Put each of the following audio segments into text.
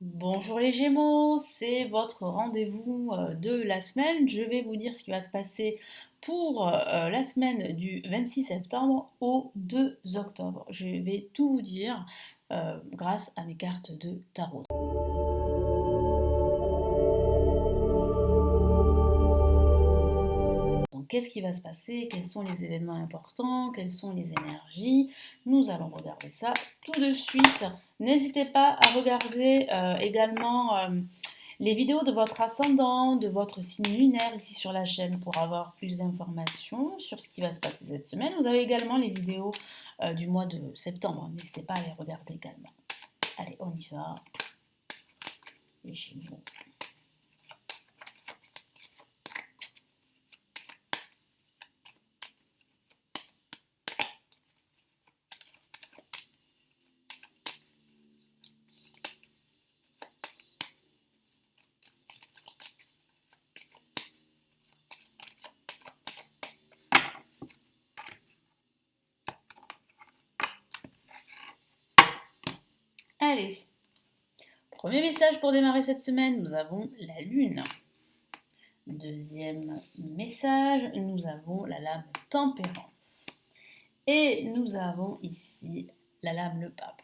Bonjour les Gémeaux, c'est votre rendez-vous de la semaine. Je vais vous dire ce qui va se passer pour la semaine du 26 septembre au 2 octobre. Je vais tout vous dire grâce à mes cartes de tarot. Donc, qu'est-ce qui va se passer? Quels sont les événements importants? Quelles sont les énergies? Nous allons regarder ça tout de suite. N'hésitez pas à regarder également les vidéos de votre ascendant, de votre signe lunaire ici sur la chaîne pour avoir plus d'informations sur ce qui va se passer cette semaine. Vous avez également les vidéos du mois de septembre. N'hésitez pas à les regarder également. Allez, on y va. Les Gémeaux. Allez, premier message pour démarrer cette semaine, nous avons la Lune. Deuxième message, nous avons la lame Tempérance. Et nous avons ici la lame le Pape.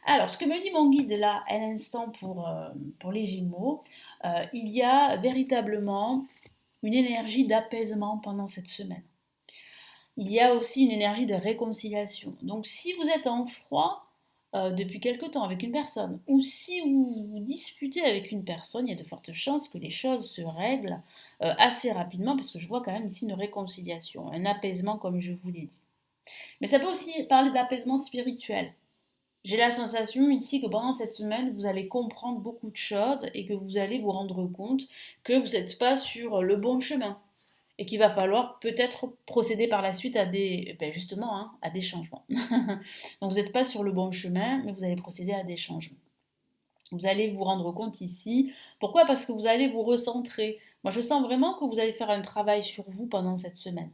Alors, ce que me dit mon guide là, à l'instant pour les Gémeaux, il y a véritablement une énergie d'apaisement pendant cette semaine. Il y a aussi une énergie de réconciliation. Donc, si vous êtes en froid depuis quelque temps avec une personne, ou si vous vous disputez avec une personne, il y a de fortes chances que les choses se règlent assez rapidement, parce que je vois quand même ici une réconciliation, un apaisement comme je vous l'ai dit. Mais ça peut aussi parler d'apaisement spirituel. J'ai la sensation ici que pendant cette semaine, vous allez comprendre beaucoup de choses et que vous allez vous rendre compte que vous n'êtes pas sur le bon chemin et qu'il va falloir peut-être procéder par la suite à des, justement, hein, à des changements. Donc vous n'êtes pas sur le bon chemin, mais vous allez procéder à des changements. Vous allez vous rendre compte ici. Pourquoi? Parce que vous allez vous recentrer. Moi, je sens vraiment que vous allez faire un travail sur vous pendant cette semaine.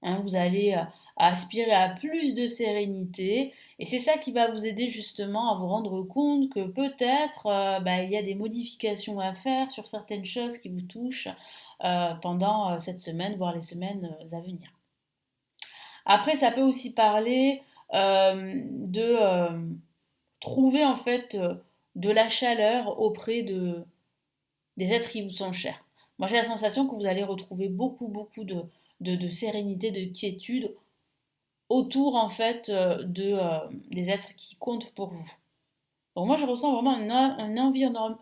Hein, vous allez aspirer à plus de sérénité et c'est ça qui va vous aider justement à vous rendre compte que peut-être il y a des modifications à faire sur certaines choses qui vous touchent pendant cette semaine, voire les semaines à venir. Après, ça peut aussi parler de trouver en fait de la chaleur auprès des êtres qui vous sont chers. Moi, j'ai la sensation que vous allez retrouver beaucoup de sérénité, de quiétude autour en fait des êtres qui comptent pour vous. Donc moi je ressens vraiment un environnement,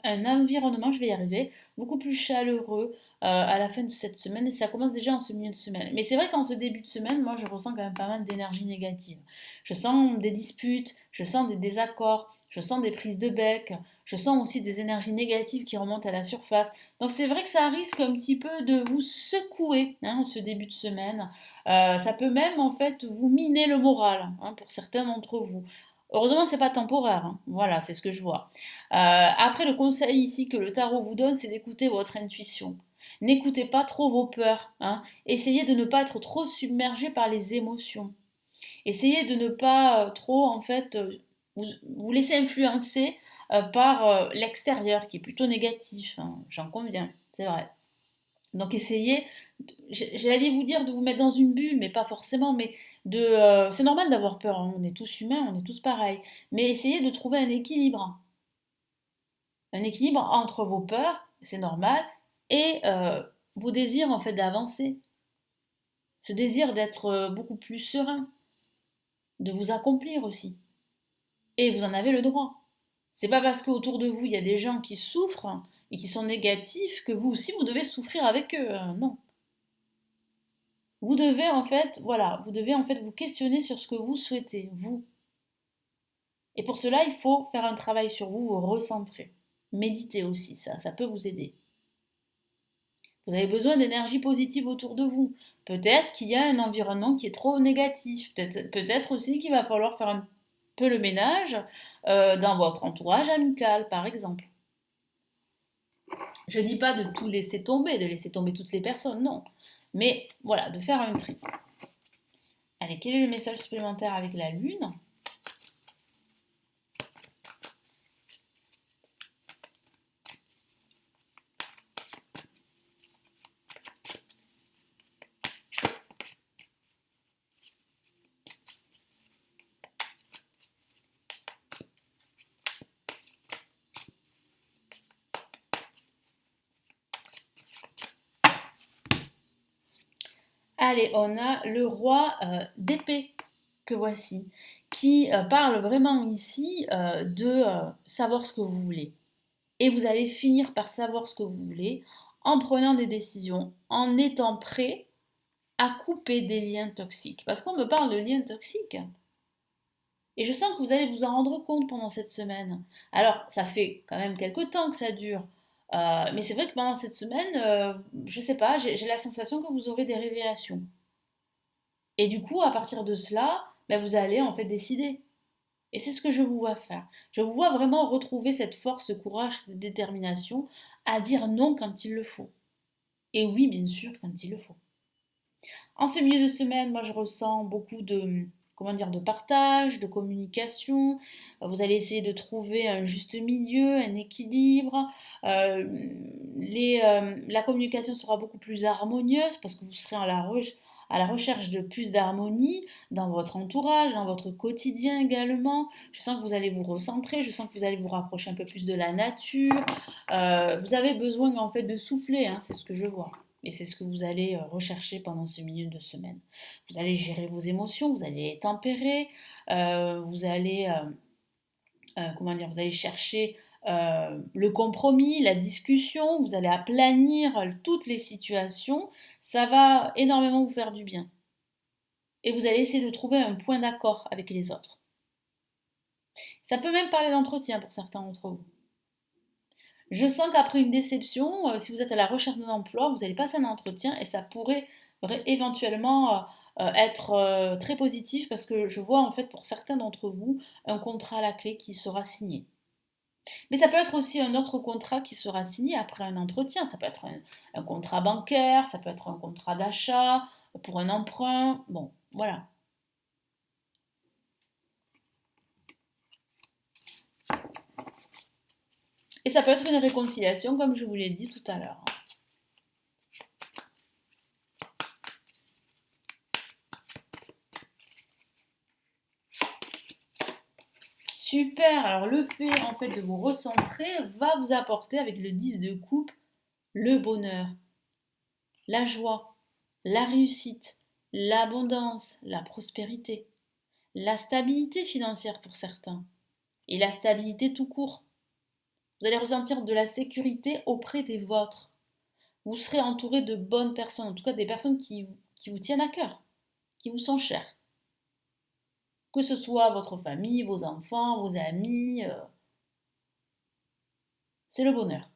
je vais y arriver, beaucoup plus chaleureux à la fin de cette semaine et ça commence déjà en ce milieu de semaine. Mais c'est vrai qu'en ce début de semaine, moi je ressens quand même pas mal d'énergie négative. Je sens des disputes, je sens des désaccords, je sens des prises de bec, je sens aussi des énergies négatives qui remontent à la surface. Donc c'est vrai que ça risque un petit peu de vous secouer hein, ce début de semaine. Ça peut même en fait vous miner le moral hein, pour certains d'entre vous. Heureusement, c'est pas temporaire. Hein. Voilà, c'est ce que je vois. Après, le conseil ici que le tarot vous donne, c'est d'écouter votre intuition. N'écoutez pas trop vos peurs. Hein. Essayez de ne pas être trop submergé par les émotions. Essayez de ne pas trop, en fait, vous laisser influencer par l'extérieur, qui est plutôt négatif. Hein. J'en conviens, c'est vrai. Donc essayez, j'allais vous dire de vous mettre dans une bulle, mais pas forcément, mais c'est normal d'avoir peur, hein, on est tous humains, on est tous pareils, mais essayez de trouver un équilibre entre vos peurs, c'est normal, et vos désirs en fait d'avancer, ce désir d'être beaucoup plus serein, de vous accomplir aussi, et vous en avez le droit. C'est pas parce qu'autour de vous il y a des gens qui souffrent et qui sont négatifs que vous aussi vous devez souffrir avec eux, non. Vous devez en fait, voilà, vous devez en fait vous questionner sur ce que vous souhaitez, vous. Et pour cela, il faut faire un travail sur vous, vous recentrer. Méditez aussi, ça peut vous aider. Vous avez besoin d'énergie positive autour de vous. Peut-être qu'il y a un environnement qui est trop négatif. Peut-être aussi qu'il va falloir faire un peu le ménage dans votre entourage amical, par exemple. Je ne dis pas de tout laisser tomber, de laisser tomber toutes les personnes, non. Mais voilà, de faire un tri. Allez, quel est le message supplémentaire avec la Lune? Allez, on a le roi d'épée que voici, qui parle vraiment ici de savoir ce que vous voulez. Et vous allez finir par savoir ce que vous voulez en prenant des décisions, en étant prêt à couper des liens toxiques. Parce qu'on me parle de liens toxiques. Et je sens que vous allez vous en rendre compte pendant cette semaine. Alors, ça fait quand même quelques temps que ça dure. Mais c'est vrai que pendant cette semaine, je sais pas, j'ai la sensation que vous aurez des révélations. Et du coup, à partir de cela, ben, vous allez en fait décider. Et c'est ce que je vous vois faire. Je vous vois vraiment retrouver cette force, ce courage, cette détermination à dire non quand il le faut. Et oui, bien sûr, quand il le faut. En ce milieu de semaine, moi je ressens beaucoup de, comment dire, de partage, de communication. Vous allez essayer de trouver un juste milieu, un équilibre. La communication sera beaucoup plus harmonieuse parce que vous serez à la recherche de plus d'harmonie dans votre entourage, dans votre quotidien également. Je sens que vous allez vous recentrer, je sens que vous allez vous rapprocher un peu plus de la nature. Vous avez besoin en fait de souffler, hein, c'est ce que je vois. Et c'est ce que vous allez rechercher pendant ce milieu de semaine. Vous allez gérer vos émotions, vous allez les tempérer, vous allez, comment dire, vous allez chercher le compromis, la discussion, vous allez aplanir toutes les situations. Ça va énormément vous faire du bien. Et vous allez essayer de trouver un point d'accord avec les autres. Ça peut même parler d'entretien pour certains d'entre vous. Je sens qu'après une déception, si vous êtes à la recherche d'un emploi, vous allez passer un entretien et ça pourrait éventuellement être très positif parce que je vois en fait pour certains d'entre vous un contrat à la clé qui sera signé. Mais ça peut être aussi un autre contrat qui sera signé après un entretien. Ça peut être un contrat bancaire, ça peut être un contrat d'achat pour un emprunt. Bon, voilà. Et ça peut être une réconciliation comme je vous l'ai dit tout à l'heure. Super, alors le fait en fait de vous recentrer va vous apporter avec le 10 de coupe le bonheur, la joie, la réussite, l'abondance, la prospérité, la stabilité financière pour certains et la stabilité tout court. Vous allez ressentir de la sécurité auprès des vôtres. Vous serez entouré de bonnes personnes, en tout cas des personnes qui vous tiennent à cœur, qui vous sont chères. Que ce soit votre famille, vos enfants, vos amis, c'est le bonheur.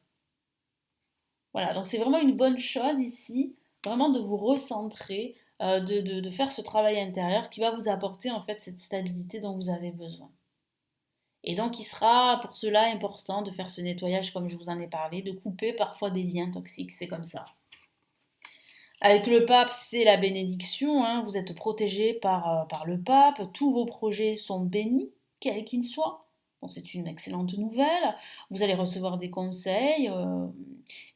Voilà, donc c'est vraiment une bonne chose ici, vraiment de vous recentrer, de faire ce travail intérieur qui va vous apporter en fait cette stabilité dont vous avez besoin. Et donc il sera pour cela important de faire ce nettoyage comme je vous en ai parlé, de couper parfois des liens toxiques, c'est comme ça. Avec le pape, c'est la bénédiction, hein, vous êtes protégé par le pape, tous vos projets sont bénis, quels qu'ils soient. Donc c'est une excellente nouvelle. Vous allez recevoir des conseils,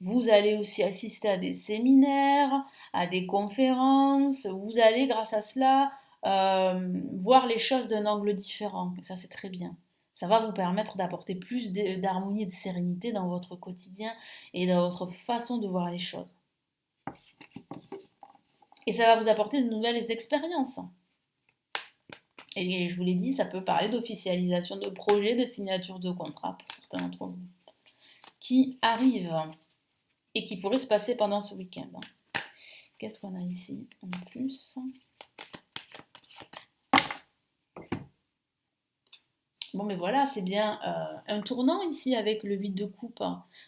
vous allez aussi assister à des séminaires, à des conférences. Vous allez, grâce à cela, voir les choses d'un angle différent. Et ça, c'est très bien. Ça va vous permettre d'apporter plus d'harmonie et de sérénité dans votre quotidien et dans votre façon de voir les choses. Et ça va vous apporter de nouvelles expériences. Et je vous l'ai dit, ça peut parler d'officialisation de projets, de signature de contrats pour certains d'entre vous qui arrivent et qui pourraient se passer pendant ce week-end. Qu'est-ce qu'on a ici en plus? Bon, mais voilà, c'est bien un tournant ici avec le 8 de coupe.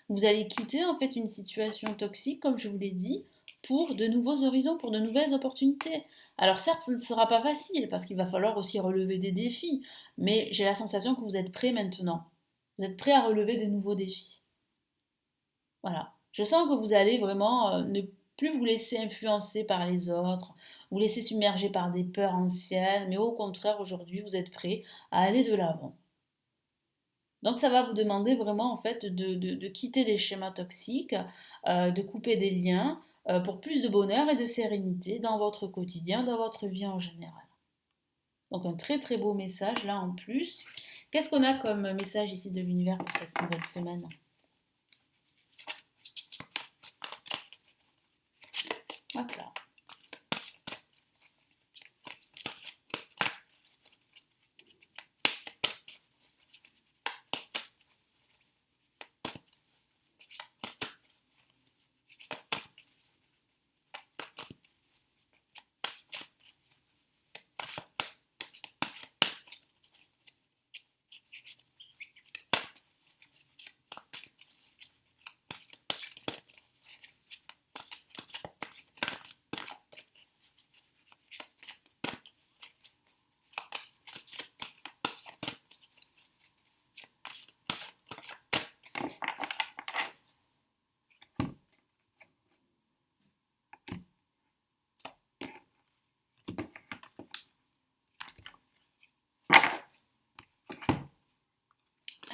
Vous allez quitter en fait une situation toxique, comme je vous l'ai dit, pour de nouveaux horizons, pour de nouvelles opportunités. Alors certes, ça ne sera pas facile parce qu'il va falloir aussi relever des défis, mais j'ai la sensation que vous êtes prêt maintenant. Vous êtes prêt à relever de nouveaux défis. Voilà. Je sens que vous allez vraiment ne plus vous laisser influencer par les autres, vous laisser submerger par des peurs anciennes, mais au contraire, aujourd'hui, vous êtes prêt à aller de l'avant. Donc ça va vous demander vraiment en fait de quitter des schémas toxiques, de couper des liens pour plus de bonheur et de sérénité dans votre quotidien, dans votre vie en général. Donc un très très beau message là en plus. Qu'est-ce qu'on a comme message ici de l'univers pour cette nouvelle semaine? Hop là.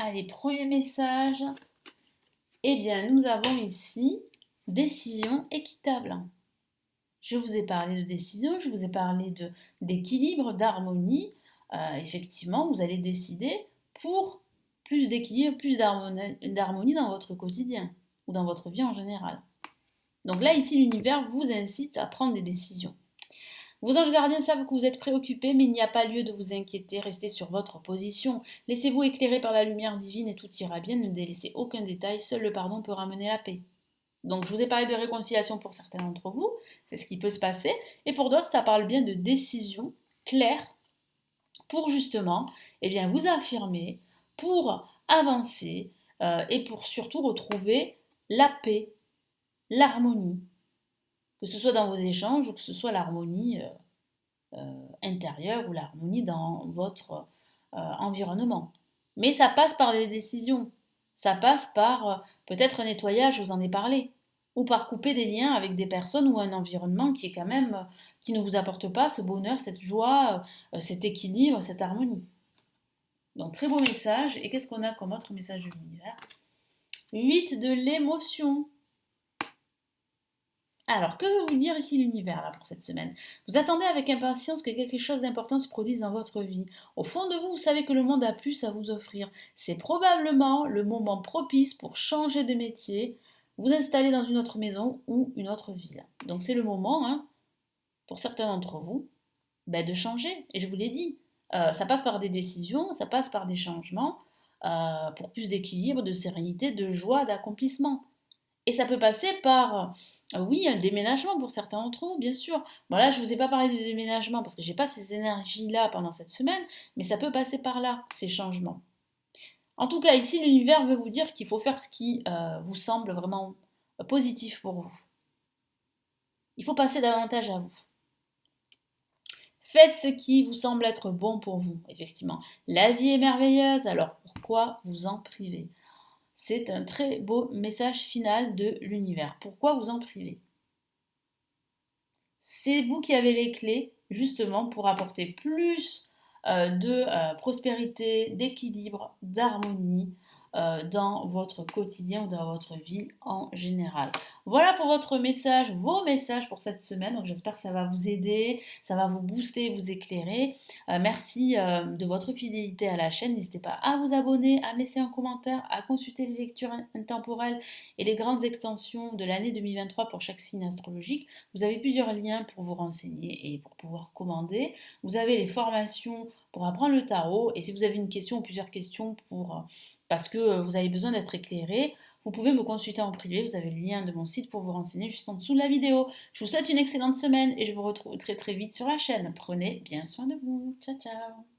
Allez, premier message. Eh bien, nous avons ici décision équitable. Je vous ai parlé de décision, je vous ai parlé d'équilibre, d'harmonie. Effectivement, vous allez décider pour plus d'équilibre, plus d'harmonie dans votre quotidien ou dans votre vie en général. Donc là, ici, l'univers vous incite à prendre des décisions. Vos anges gardiens savent que vous êtes préoccupés, mais il n'y a pas lieu de vous inquiéter. Restez sur votre position. Laissez-vous éclairer par la lumière divine et tout ira bien. Ne délaissez aucun détail. Seul le pardon peut ramener la paix. Donc, je vous ai parlé de réconciliation pour certains d'entre vous. C'est ce qui peut se passer. Et pour d'autres, ça parle bien de décision claire pour justement vous affirmer, pour avancer et pour surtout retrouver la paix, l'harmonie. Que ce soit dans vos échanges ou que ce soit l'harmonie intérieure ou l'harmonie dans votre environnement. Mais ça passe par des décisions. Ça passe par peut-être un nettoyage, je vous en ai parlé. Ou par couper des liens avec des personnes ou un environnement qui est quand même, qui ne vous apporte pas ce bonheur, cette joie, cet équilibre, cette harmonie. Donc très beau message. Et qu'est-ce qu'on a comme autre message de l'univers? 8 de l'émotion. Alors, que veut vous dire ici l'univers là pour cette semaine? Vous attendez avec impatience que quelque chose d'important se produise dans votre vie. Au fond de vous, vous savez que le monde a plus à vous offrir. C'est probablement le moment propice pour changer de métier, vous installer dans une autre maison ou une autre ville. Donc c'est le moment, pour certains d'entre vous, de changer. Et je vous l'ai dit, ça passe par des décisions, ça passe par des changements pour plus d'équilibre, de sérénité, de joie, d'accomplissement. Et ça peut passer par, oui, un déménagement pour certains d'entre vous, bien sûr. Bon là, je ne vous ai pas parlé de déménagement parce que je n'ai pas ces énergies-là pendant cette semaine, mais ça peut passer par là, ces changements. En tout cas, ici, l'univers veut vous dire qu'il faut faire ce qui vous semble vraiment positif pour vous. Il faut passer davantage à vous. Faites ce qui vous semble être bon pour vous, effectivement. La vie est merveilleuse, alors pourquoi vous en priver? C'est un très beau message final de l'univers. Pourquoi vous en priver? C'est vous qui avez les clés, justement, pour apporter plus de prospérité, d'équilibre, d'harmonie dans votre quotidien ou dans votre vie en général. Voilà pour votre message, vos messages pour cette semaine. Donc j'espère que ça va vous aider, ça va vous booster, vous éclairer. Merci de votre fidélité à la chaîne. N'hésitez pas à vous abonner, à me laisser un commentaire, à consulter les lectures intemporelles et les grandes extensions de l'année 2023 pour chaque signe astrologique. Vous avez plusieurs liens pour vous renseigner et pour pouvoir commander. Vous avez les formations pour apprendre le tarot. Et si vous avez une question ou plusieurs questions parce que vous avez besoin d'être éclairé, vous pouvez me consulter en privé. Vous avez le lien de mon site pour vous renseigner juste en dessous de la vidéo. Je vous souhaite une excellente semaine et je vous retrouve très très vite sur la chaîne. Prenez bien soin de vous. Ciao ciao.